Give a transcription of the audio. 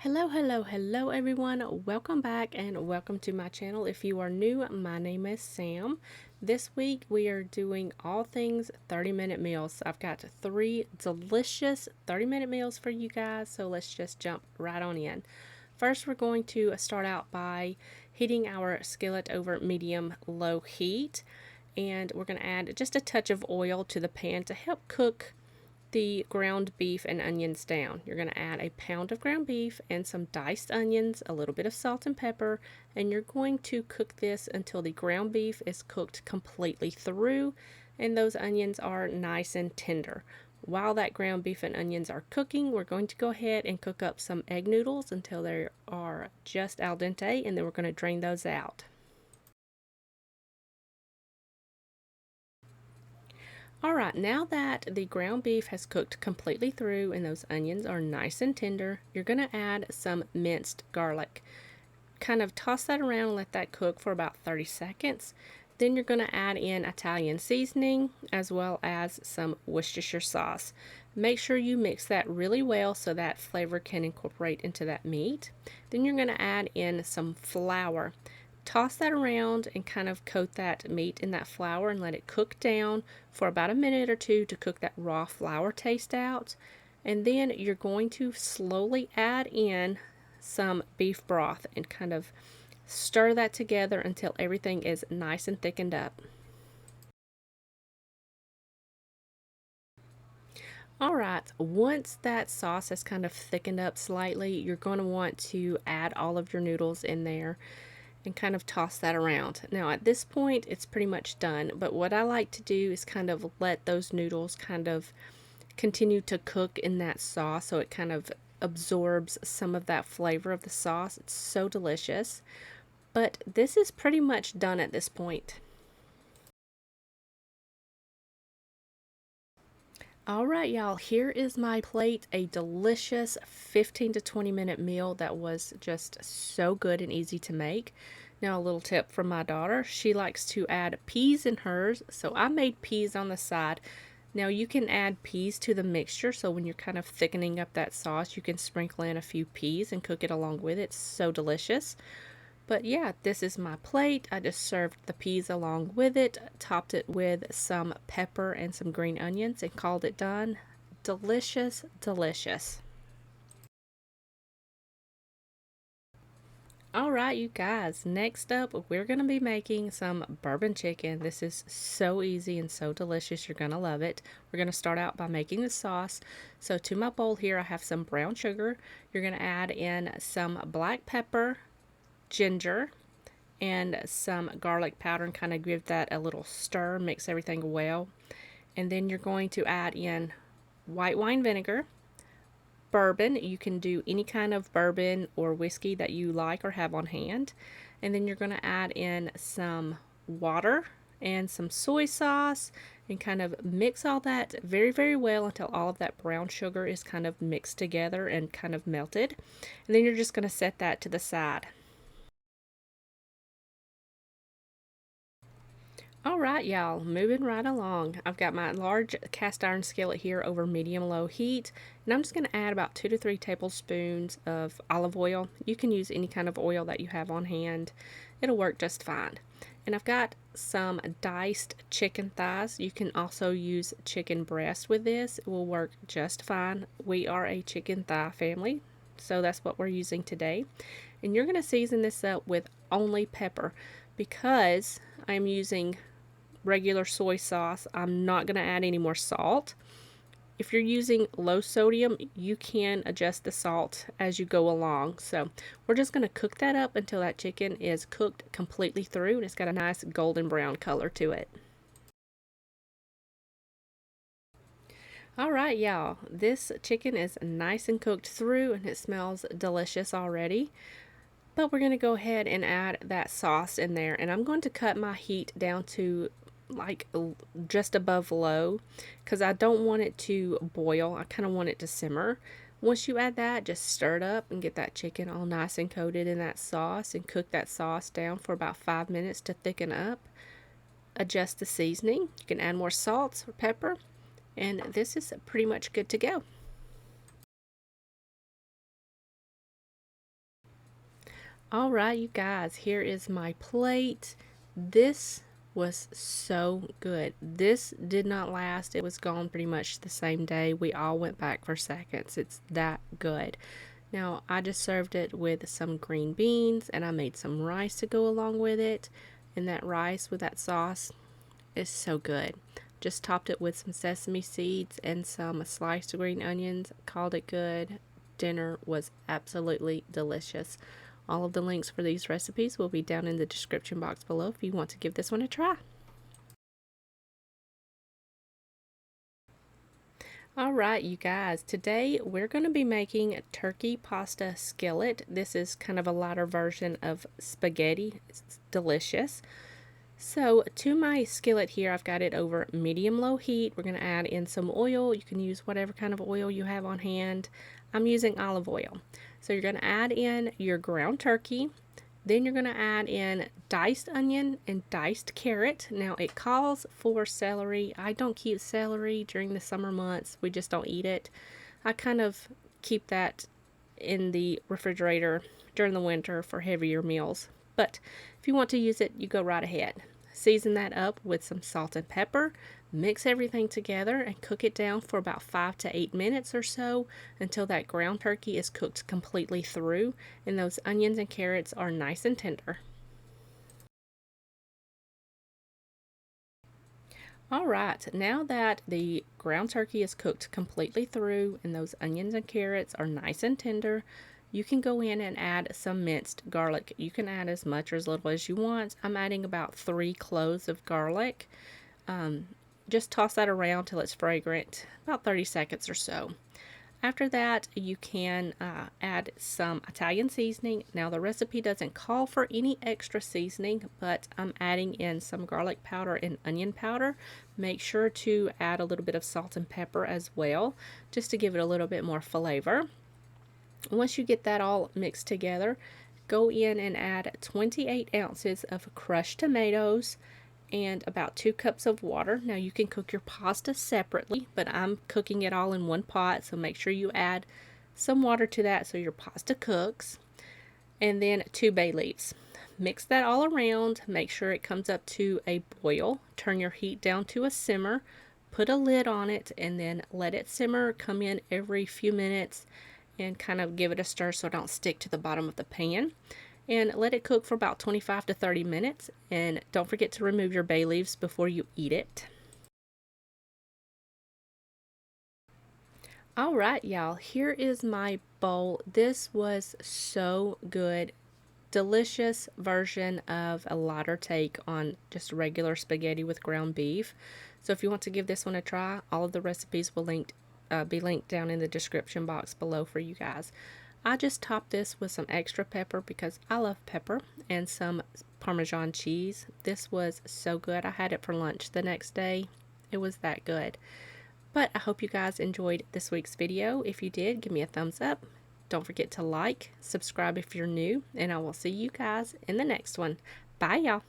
Hello everyone. Welcome back and welcome to my channel. If you are new, my name is Sam. This week we are doing all things 30-minute meals. I've got 3 delicious 30-minute meals for you guys, so let's just jump right on in. First, we're going to start out by heating our skillet over medium-low heat, and we're going to add just a touch of oil to the pan to help cook the ground beef and onions down. You're going to add a pound of ground beef and some diced onions, a little bit of salt and pepper, and you're going to cook this until the ground beef is cooked completely through and those onions are nice and tender. While that ground beef and onions are cooking, we're going to go ahead and cook up some egg noodles until they are just al dente, and then we're going to drain those out. Alright, now that the ground beef has cooked completely through and those onions are nice and tender, you're going to add some minced garlic. Kind of toss that around and let that cook for about 30 seconds. Then you're going to add in Italian seasoning as well as some Worcestershire sauce. Make sure you mix that really well so that flavor can incorporate into that meat. Then you're going to add in some flour. Toss that around and kind of coat that meat in that flour and let it cook down for about a minute or two to cook that raw flour taste out. And then you're going to slowly add in some beef broth and kind of stir that together until everything is nice and thickened up. Alright, once that sauce has kind of thickened up slightly, you're going to want to add all of your noodles in there and kind of toss that around. Now at this point it's pretty much done, but what I like to do is kind of let those noodles kind of continue to cook in that sauce so it kind of absorbs some of that flavor of the sauce. It's so delicious. But this is pretty much done at this point. Alright y'all, here is my plate, a delicious 15 to 20 minute meal that was just so good and easy to make. Now a little tip from my daughter, she likes to add peas in hers, so I made peas on the side. Now you can add peas to the mixture, so when you're kind of thickening up that sauce, you can sprinkle in a few peas and cook it along with it. It's so delicious. But yeah, this is my plate. I just served the peas along with it, topped it with some pepper and some green onions, and called it done. Delicious, delicious. Alright, you guys, next up, we're going to be making some bourbon chicken. This is so easy and so delicious. You're going to love it. We're going to start out by making the sauce. So to my bowl here, I have some brown sugar. You're going to add in some black pepper, ginger, and some garlic powder and kind of give that a little stir, mix everything well. And then you're going to add in white wine vinegar, bourbon. You can do any kind of bourbon or whiskey that you like or have on hand. And then you're going to add in some water and some soy sauce and kind of mix all that very well until all of that brown sugar is kind of mixed together and kind of melted. And then you're just going to set that to the side. Alright y'all, moving right along. I've got my large cast iron skillet here over medium-low heat, and I'm just going to add about 2 to 3 tablespoons of olive oil. You can use any kind of oil that you have on hand. It'll work just fine. And I've got some diced chicken thighs. You can also use chicken breast with this. It will work just fine. We are a chicken thigh family, so that's what we're using today. And you're going to season this up with only pepper because I'm using regular soy sauce. I'm not going to add any more salt. If you're using low sodium, you can adjust the salt as you go along. So we're just going to cook that up until that chicken is cooked completely through and it's got a nice golden brown color to it. Alright y'all, this chicken is nice and cooked through and it smells delicious already. But we're going to go ahead and add that sauce in there, and I'm going to cut my heat down to like just above low because I don't want it to boil. I kind of want it to simmer. Once you add that, just stir it up and get that chicken all nice and coated in that sauce and cook that sauce down for about 5 minutes to thicken up. Adjust the seasoning. You can add more salt or pepper, and this is pretty much good to go. All right, you guys, here is my plate. This was so good. This did not last. It was gone pretty much the same day. We all went back for seconds. It's that good. Now, I just served it with some green beans and I made some rice to go along with it. And that rice with that sauce is so good. Just topped it with some sesame seeds and some sliced green onions. Called it good. Dinner was absolutely delicious. All of the links for these recipes will be down in the description box below if you want to give this one a try. Alright, you guys, today we're going to be making turkey pasta skillet. This is kind of a lighter version of spaghetti. It's delicious. So to my skillet here, I've got it over medium-low heat. We're going to add in some oil. You can use whatever kind of oil you have on hand. I'm using olive oil. So you're going to add in your ground turkey. Then you're going to add in diced onion and diced carrot. Now it calls for celery. I don't keep celery during the summer months. We just don't eat it. I kind of keep that in the refrigerator during the winter for heavier meals. But if you want to use it, you go right ahead. Season that up with some salt and pepper. Mix everything together and cook it down for about 5 to 8 minutes or so until that ground turkey is cooked completely through and those onions and carrots are nice and tender. Alright, now that the ground turkey is cooked completely through and those onions and carrots are nice and tender, you can go in and add some minced garlic. You can add as much or as little as you want. I'm adding about 3 cloves of garlic. Just toss that around till it's fragrant, about 30 seconds or so. After that, you can add some Italian seasoning. Now, the recipe doesn't call for any extra seasoning, but I'm adding in some garlic powder and onion powder. Make sure to add a little bit of salt and pepper as well, just to give it a little bit more flavor. Once you get that all mixed together, go in and add 28 ounces of crushed tomatoes and about 2 cups of water. Now you can cook your pasta separately, but I'm cooking it all in one pot, so make sure you add some water to that so your pasta cooks. And then 2 bay leaves. Mix that all around, make sure it comes up to a boil. Turn your heat down to a simmer, put a lid on it, and then let it simmer, come in every few minutes and kind of give it a stir so it don't stick to the bottom of the pan. And let it cook for about 25 to 30 minutes. And don't forget to remove your bay leaves before you eat it. Alright, y'all, here is my bowl. This was so good. Delicious version of a lighter take on just regular spaghetti with ground beef. So if you want to give this one a try, all of the recipes will be linked down in the description box below for you guys. I just topped this with some extra pepper because I love pepper and some Parmesan cheese. This was so good. I had it for lunch the next day. It was that good. But I hope you guys enjoyed this week's video. If you did, give me a thumbs up. Don't forget to like, subscribe if you're new, and I will see you guys in the next one. Bye, y'all.